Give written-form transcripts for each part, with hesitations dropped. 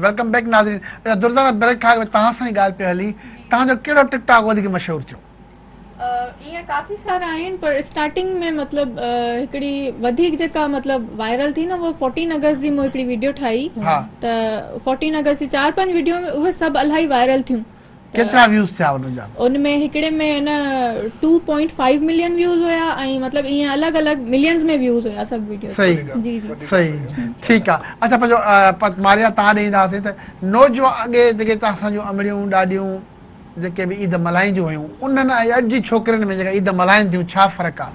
Welcome back नाज़रीन। Durdana brake खां तव्हां सां ई ॻाल्हि पियो हली, तव्हांजो कहिड़ो टिकटॉक वधीक मशहूरु थियो? ईअं काफ़ी सारा आहिनि, पर स्टार्टिंग में मतिलबु हिकिड़ी वधीक जेका मतिलबु वायरल थी न, वो 14 अगस्त जी मूं हिकिड़ी वीडियो ठाही। त 14 अगस्त जी 4-5 वीडियो में उहे सभु इलाही वायरल थियूं। केतिरा व्यूज़ थिया उनजा? उनमें हिकिड़े में न 2.5 मिलियन व्यूज़ हुया ऐं मतिलबु ईअं अलॻि अलॻि मिलियंस में व्यूज़ हुया सभु वीडियो। सही जी जी सही, ठीकु आहे। अच्छा, पंहिंजो मारिया तव्हां ॾे ईंदासीं त नौजवान अॻे जेके तव्हां असांजूं अमड़ियूं ॾाॾियूं जेके बि ईद मल्हाईंदियूं हुयूं, उन्हनि ऐं अॼु जी छोकिरियुनि में जेका ईद मल्हाइनि थियूं, छा फ़र्क़ु आहे?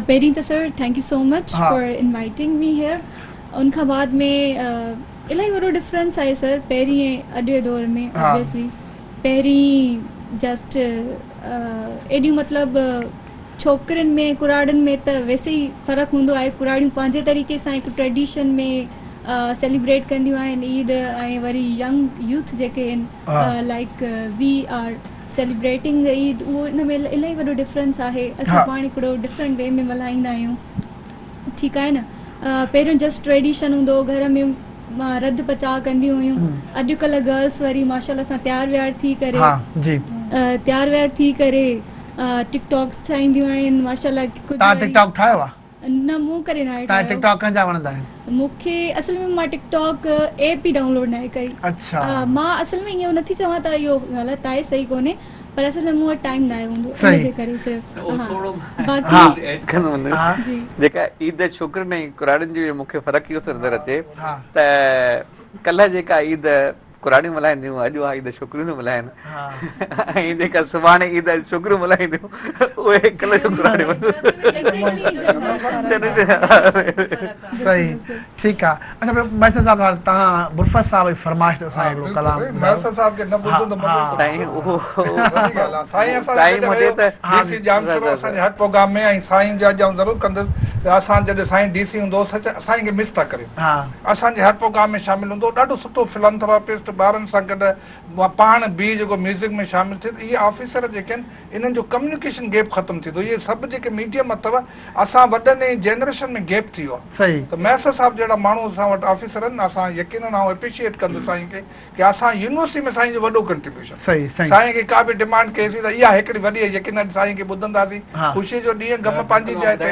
पहिरीं त sir thank you so much for inviting me here. उन खां बाद में इलाही वॾो डिफरेंस आहे सर पहिरीं अॼु जे दौर में। ऑब्वियसली पहिरीं जस्ट एॾियूं मतिलबु छोकिरियुनि में कुराड़नि में त वैसे ई फ़र्क़ु हूंदो आहे। कुराड़ियूं पंहिंजे तरीक़े सां हिकु ट्रेडिशन में सेलिब्रेट कंदियूं आहिनि ईद, ऐं वरी यंग यूथ जेके आहिनि like we are celebrating Eid, उहो इन में इलाही वॾो डिफरेंस आहे। असां पाण हिकिड़ो डिफरेंट वे में मल्हाईंदा आहियूं, ठीकु आहे न। पहिरियों जस्ट ट्रेडिशन हूंदो, घर में रध पचाव कंदियूं हुयूं। अॼुकल्ह गर्ल्स वरी माशाल्लाह सां तयार व्यार थी करे टिकटॉक्स ठाहींदियूं आहिनि माशाल्लाह। तव्हां टिकटॉक ठाहियो आहे? न, मूं करे न आहे। तव्हां टिकटॉक कंहिंजा वणंदा आहिनि? मूंखे असल में मां टिकटॉक ऐप ई डाउनलोड न कई। अच्छा। मां असल में ईअं नथी चवां त इहो ग़लति आहे, सही कोन्हे, पर असल में मूं वटि टाइम न आहे हूंदो, इनजे करे सिर्फ़। बाक़ी ऐड कंदो वञा जेका ईद छोकिरनि ऐं कुराड़ियुनि जी मूंखे फ़र्क़ु इहो थो नज़र अचे त कल्ह जेका ईद कुराड़ियूं मल्हाईंदियूं, अॼु आहे ईद छोकिरियूं थियूं मल्हाइनि, ऐं जेका सुभाणे ईद छोकिरियूं मल्हाईंदियूं उहे कल्ह जो कुराड़ियूं। सही, ठीकु आहे। अच्छा मैसर साहब, तव्हां बुरफत साहब जी फरमाइश ते असां हिकिड़ो कलाम। मैसर साहब खे न ॿुधो त साईं उहो साईं असां जाम शुरू असांजे हर प्रोग्राम में, ऐं साईं जा जाम ज़रूरु कंदुसि। असां जॾहिं साईं डीसी हूंदो सच असां खे मिस था करियो। असांजे हर प्रोग्राम में शामिल हूंदो, ॾाढो सुठो फिलंथ्रोपिस्ट, ॿारनि सां गॾु पाण बि जेको म्यूज़िक में शामिल थिए। इहे ऑफिसर जेके आहिनि इन्हनि जो कम्युनिकेशन गैप ख़तमु थींदो। इहे सभु जेके मीडियम अथव, असां वॾनि जनरेशन में गैप थी वियो आहे। त मैसर साहब जहिड़ा माण्हू असां वटि ऑफिसर आहिनि, असां यकीनन आउं एप्रिशिएट कंदुसि साईं खे कि असां यूनिवर्सिटी में साईं जो वॾो कंट्रीब्यूशन। साईं खे का बि डिमांड कईसीं त इहा हिकिड़ी वॾी आहे, यकीनन साईं खे ॿुधंदासीं। ख़ुशी जो ॾींहुं, गम पंहिंजी जाइ ते।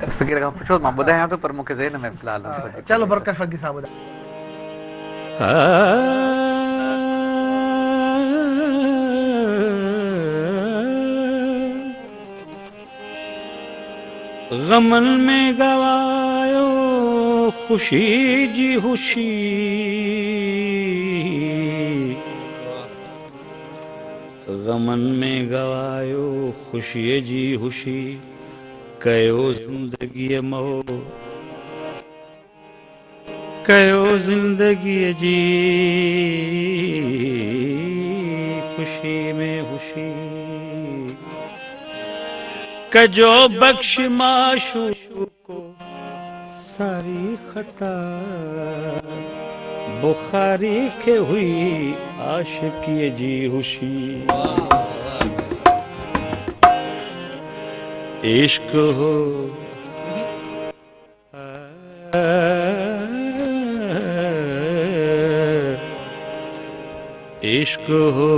फ़कीर खां पुछो, मां ॿुधायां थो, पर मूंखे ज़हन में फ़िलहाल। चलो बरकत फ़कीर साहब ॿुधायो। गमन में गवायो खुशी जी खुशी, गमन में गवायो खुशी जी खुशी, कयो ज़िंदगी मो कयो ज़िंदगी जी खुशी में खुशी, कजो बख्श माशूक को सारी खता, बुखारी के हुई आशिकी जी खुशी, इश्क हो इश्क हो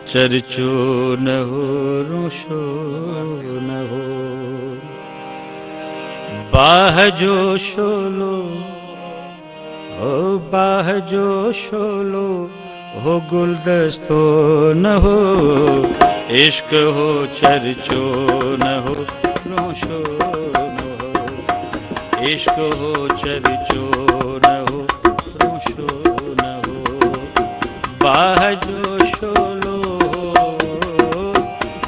चर्चो न हो रोशो न हो, बाह जो शोलो हो बाह जो शोलो हो गुलदस्तो न हो, इश्क हो चर्चो न हो रोशो न हो, इश्क हो चर्चो न हो रोशो न हो, बाह जो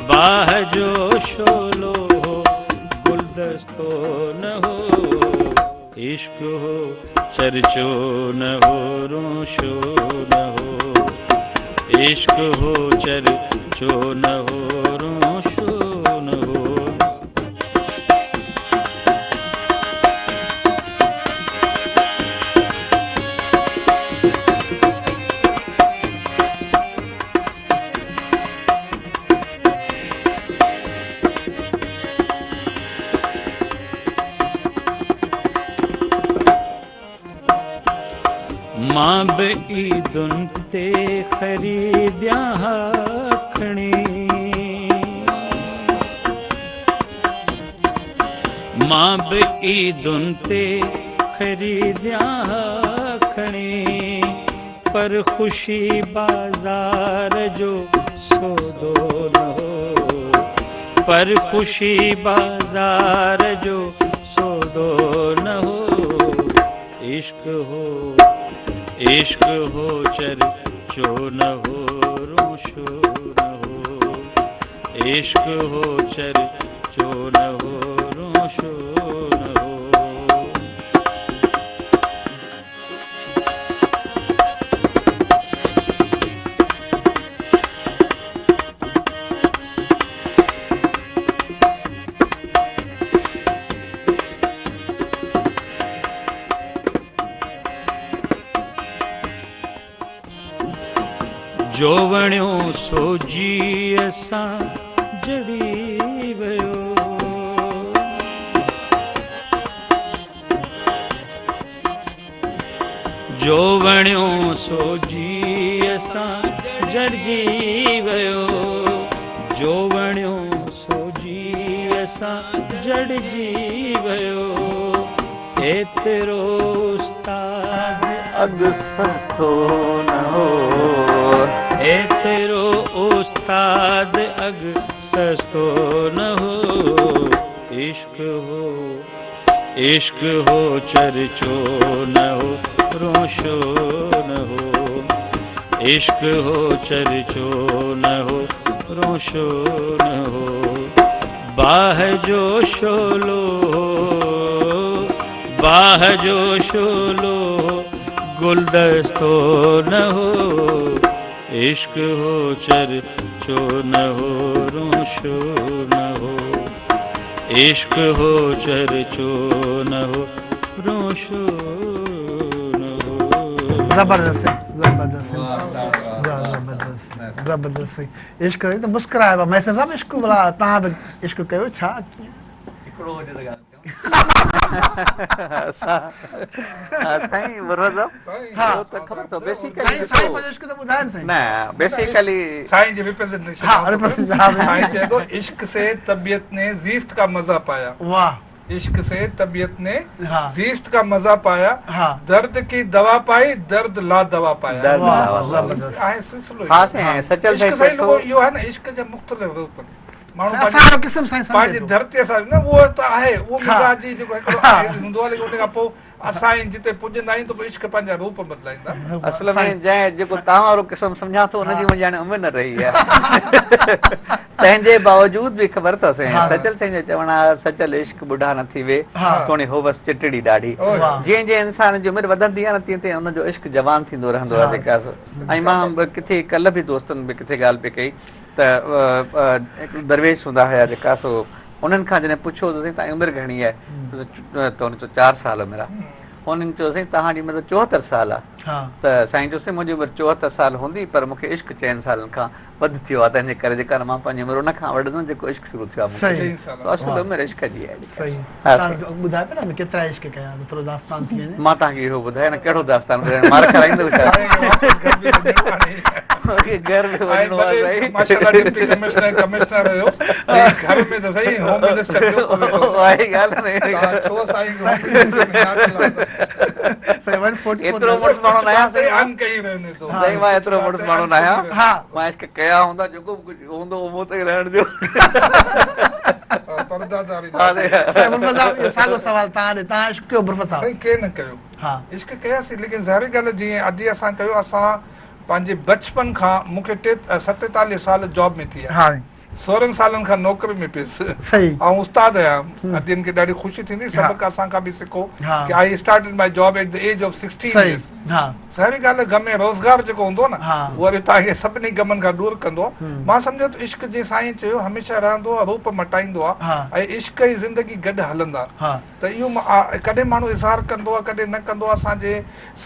बाह जो शोलो हो गुलदस्तो न हो, इश्क हो चर्चो न हो रोशो न हो, इश्क हो चर्चो न हो रोशो न हो। मां बि ईदुनि ते ख़रीदियां खणी, मां बि ईदुनि ते ख़रीदियां खणी, पर ख़ुशी बाज़ार जो सौदो न हो, पर ख़ुशी बाज़ार जो सौदो न हो। इश्क हो चर्चो न हो रोशो न हो, इश्क हो चर्चो न हो रोशो न हो। जो वणियो सो जी असां जड़ी वियो, जो वणियो सो जी असां जड़जी वियो, जो वणियो सो जी असां जड़जी वियो। एतिरो उस्ताद अॻु सस्तो न हो, एतिरो उस्ताद अॻु सस्तो न हो। इश्क हो चर्चो न हो रोशो न हो, इश्क हो चर्चो न हो रोशो न हो। बाह जो शोलो, बाह जो शोलो गुलदस्तो न हो, इश्क हो चर्चो न हो रोशो न हो, इश्क हो चर्चो न हो रोशो न हो। जबरदस्त है, जबरदस्त है, जबरदस्त जबरदस्त। इश्क तो मुस्कुराए मैं साहब इश्क बोला तहां भी इश्क कयो छा हिकिड़ो हुजे त ॻाल्हि साईं मुर्वत साहब त ख़बर अथव बेसिकली साईं मुझे इश्क तो बुधाइन साईं न बेसिकली साईं जी रिप्रेजेंटेशन। हाँ रिप्रेजेंटेशन साईं चए थो इश्क से तबीयत ने जीस्त का मजा पाया, वाह, इश्क से तबीयत ने हाँ। जीस्त का मजा पाया, हाँ। दर्द की दवा पाई, दर्द ला दवा पाया। दर्द ला दवा बस आहे सिलसिलो हाँ साईं सचल इश्क साईं लोगो इहो आहे न इश्क जे मुख़्तलिफ़ रूप माण्हू असां किस्म साईं पंहिंजी धरतीअ सां न उहो त आहे उहो मिजाजी जेको हिकिड़ो हूंदो आहे, लेकिन उन खां पोइ असां जिते पुॼंदा आहियूं त पोइ इश्क पंहिंजा रूप बदिलाईंदा। असल में जंहिं जेको तव्हां वारो क़िस्म सम्झां थो उनजी मुंहिंजी हाणे उमिरि न रही आहे, तंहिंजे बावजूद बि ख़बर अथव साईं सचल साईं जो चवण आहे सचल इश्क बुढा न थी वे सोणी हो बसि चिटड़ी ॾाढी। जीअं जीअं इंसान जी उमिरि वधंदी आहे न तीअं तीअं उनजो इश्क जवान थींदो रहंदो आहे जेका। ऐं मां किथे कल्ह बि दोस्तनि में किथे ॻाल्हि पई कई त हिकिड़ो दरवेश हूंदा हुया जेका सो उन्हनि खां जॾहिं पुछो त साईं तव्हांजी उमिरि घणी आहे त उन चयो 4 साल उमिरि आहे। उन्हनि चयो साईं तव्हांजी उमिरि 74 साल आहे त साईं चयोसि मुंहिंजी उमिरि 74 साल हूंदी पर मूंखे इश्क 4 सालनि खां वधि थियो आहे, तंहिंजे करे जेका मां पंहिंजी उमिरि उन खां वठंदुमि जेको इश्क शुरू थियो आहे। असल उमिरि इश्क जी आहे। ॿुधाए पियो न केतिरा इश्क कया थोरो दास्तान थी वञे। मां तव्हांखे इहो ॿुधायां न कहिड़ो दास्तान ॿुधायां मार खाराईंदो छा घर में वञिणो आहे साईं माशाअल्लाह डिप्टी कमिश्नर हुयो घर में त सही होम मिनिस्टर वाही ॻाल्हि न छो साईं होम मिनिस्टर एतिरो मुड़ुस माण्हू न आहियां साईं अन कई रहने तो साईं मां एतिरो मुड़ुस माण्हू न आहियां मां इश्क कया हूंदा जेको कुझु हूंदो उहो त रहण जो पर्दादारी साॻियो सवाल तव्हां इश्क कयो बुरफ़त साहब साईं के न कयो हा इश्क कयासीं लेकिन ज़ाहिर ॻाल्हि जीअं अॼु असां कयो असां पंहिंजे बचपन खां मूंखे 47 साल जॉब में थी आहे 16 सालनि खां नौकरी में पियुसि ऐं उस्ताद आहियां अदियुनि खे ॾाढी ख़ुशी थींदी सबक़ असां खां बि सिखो कि I started my job at the age of 16 years. सारी ॻाल्हि गम में रोज़गार जेको हूंदो न उहो बि तव्हांखे सभिनी गमनि खां दूरि कंदो। मां सम्झो त इश्क जीअं साईं चयो हमेशह रहंदो आहे रूप मटाईंदो आहे ऐं इश्क जी ज़िंदगी गॾु हलंदा त इहो कॾहिं माण्हू इज़हार कंदो आहे कॾहिं न कंदो आहे। असांजे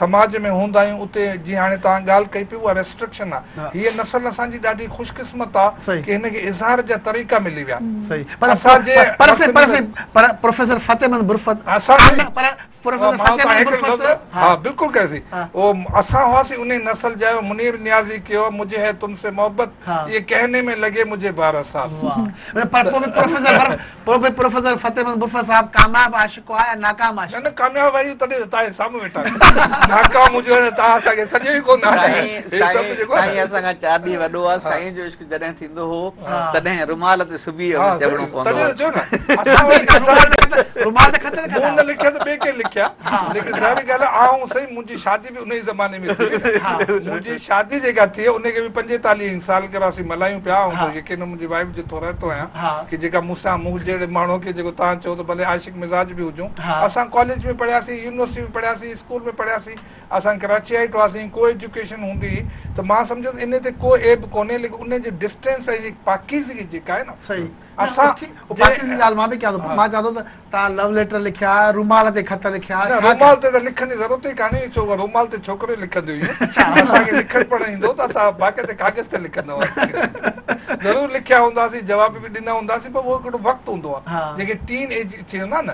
समाज में हूंदा आहियूं उते जीअं हाणे तव्हां ॻाल्हि कई पई उहा रेस्ट्रिक्शन आहे। हीअ नसल असांजी ॾाढी ख़ुशकिस्मत आहे कि हिनखे इज़हार जा तरीक़ा मिली विया। प्रोफेसर फतेहमंद बुरफ़त प्रोफेसर मां फतेह ता अहमद एक मुल्फत। लफ्ज़ हां बिल्कुल कैसी वो असा हुआसी उन नस्ल जो मुनीर नियाजी कियो मुझे है तुमसे मोहब्बत ये कहने में लगे मुझे 12 साल। वाह पर प्रोफेसर फतेह अहमद मुल्फत साहब कामयाब आशिक है या नाकाम आशिक? न कामयाब भाई तडे ता सामने वेठा नाकाम मुझे ता असा के सॼो ई कोन साईं असां खां 4 ॾींहं वॾो आहे। साईं जो इश्क जॾहिं थींदो हो तॾहिं रुमाल ते सुबी चवणो पवंदो तडे जो न असा रुमाल ते खत मूं न लिखिया त ॿिए के लिखिया लेकिन सारी ॻाल्हि आऊं सही मुंहिंजी शादी बि उन ई ज़माने में थी मुंहिंजी शादी जेका थी उनखे बि 45 साल के रासी मल्हायूं पिया ऐं यकीन मुंहिंजी वाइफ जो थो रहतो आहियां कि जेका मूंसां मूं जहिड़े माण्हू खे जेको तव्हां चओ त भले आशिक मिज़ाज बि हुजूं असां कॉलेज में पढ़ियासीं यूनिवर्सिटी में पढ़ियासीं स्कूल में पढ़ियासीं असां कराची आइट हुआसीं को एजुकेशन हूंदी त मां सम्झो इन ते को एब कोन्हे लेकिन उन जी डिस्टेंस ऐं पाकीज़गी जेका आहे न सही असां पाकिस्तान ॻाल्हि मां बि कयां थो मां चवां थो त तव्हां लव लेटर लिखिया रुमाल ते खत लिखिया रुमाल ते त लिखण जी ज़रूरत ई कान्हे छो रुमाल ते छोकिरे लिखंदियूं हुयूं असांखे लिखण पढ़ण ईंदो त असां बाक़ाइदे कागज़ ते लिखंदा हुआसीं ज़रूरु लिखिया हूंदासीं जवाब बि ॾिना हूंदासीं पर उहो हिकिड़ो वक़्तु हूंदो आहे जेके टीन एज चवंदा न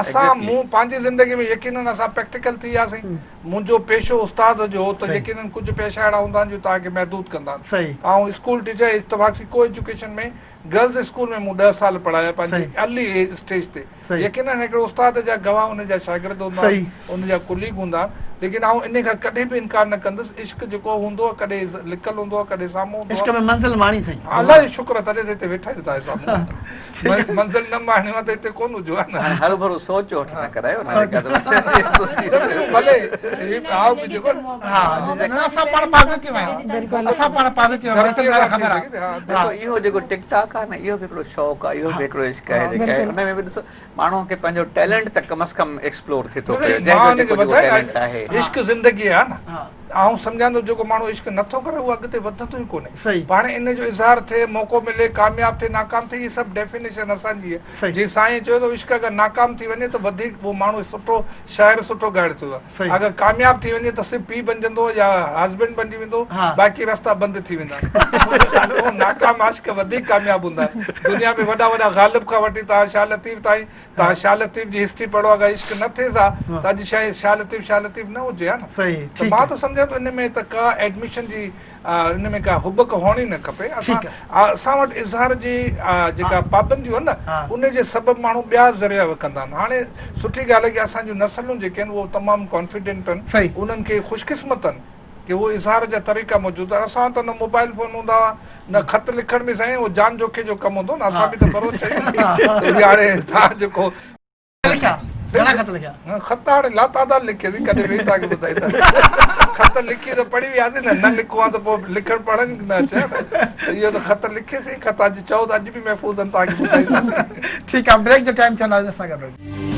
असां मूं पंहिंजी ज़िंदगी में यकीनन असां प्रैक्टिकल थी वियासीं मुंहिंजो पेशो उस्ताद जो त यकीनन कुझु पेशा अहिड़ा हूंदा आहिनि जो तव्हांखे महदूद कंदा ऐं स्कूल टीचर इत्तफ़ाक़ी को एजुकेशन में गर्ल्स स्कूल में मूं 10 साल पढ़ाया पंहिंजी अर्ली एज स्टेज ते यकीनन हिकिड़ो उस्ताद जा गवाह उनजा शागिर्द हूंदा उनजा कुलीग हूंदा लेकिन आऊं इन खां कॾहिं बि इनकार न कंदुसि इश्क जेको हूंदो आहे कॾहिं लिकल हूंदो आहे कॾहिं साम्हूं हूंदो इश्क में मंज़िल माणी थई अलाह जो शुक्र तॾहिं त हिते वेठा आहियूं तव्हां साम्हूं मंज़िल न माणी आहे त हिते कोन हुजो आहे न हर भरो सोच वठ न करायो भले आओ बि जेको असां पाण पॉजिटिव आहियूं असां पाण पॉजिटिव आहियूं ख़बर आहे ॾिसो इहो जेको टिकटॉक आहे न इहो बि हिकिड़ो शौक़ु आहे इहो बि हिकिड़ो इश्क आहे जेका आहे उन में बि ॾिसो माण्हू खे पंहिंजो टैलेंट त कम अज़ कम एक्सप्लोर थिए थो पियो इश्क ज़िंदगी आहे न आऊं सम्झां थो जेको माण्हू इश्क नथो करे उहो अॻिते वधंदो ई कोन्हे पाण इन जो इज़हार थिए मौक़ो मिले कामयाब थिए नाकाम थिए इहे सभु डेफिनेशन असांजी आहे जीअं साईं चयो त इश्क अगरि नाकाम थी वञे त वधीक उहो माण्हू सुठो शाइर सुठो ॻाइणो आहे अगरि कामयाब थी वञे त सिर्फ़ु पीउ बणजंदो या हस्बैंड बणजी वेंदो बाक़ी रस्ता बंदि थी वेंदा नाकाम आशिक वधीक कामयाब हूंदा आहिनि दुनिया में वॾा वॾा ग़ालिब खां वठी तव्हां शाह लतीफ़ ताईं तव्हां शाह लतीफ़ जी हिस्ट्री पढ़ो अगरि इश्क न थिए हा त अॼु शायदि शाह लतीफ़ न हुजे हा न त मां त सम्झां थो इन में त का एडमिशन जी इन में का हुबक हुअणी न खपे असां वटि इज़हार जी जेका पाबंदियूं आहिनि न उन जे सबबु माण्हू ॿिया ज़रिया विकंदा आहिनि हाणे सुठी ॻाल्हि आहे की असांजूं नसलूं जेके आहिनि उहे तमामु कॉन्फिडेंट आहिनि उन्हनि खे ख़ुशकिस्मत आहिनि कि उहो इज़हार जा तरीक़ा मौजूदु आहे असां त न मोबाइल फोन हूंदा हुआ न ख़त लिखण में साईं उहो जान जोखे जो कमु हूंदो न असां बि त करो चयूं हाणे तव्हां जेको ख़त हाणे लातादाद लिखियसीं कॾहिं बि तव्हांखे ॿुधाईंदा ख़त लिखी त पढ़ी वियासीं न लिखूं आहे त पोइ लिखणु पढ़ण न अचे न इहो त ख़त लिखियसीं ख़त अॼु चओ त अॼु बि महफ़ूज़ आहिनि तव्हांखे ॿुधाईंदासीं ठीकु आहे ब्रेक जो टाइम थियो आहे असां गॾु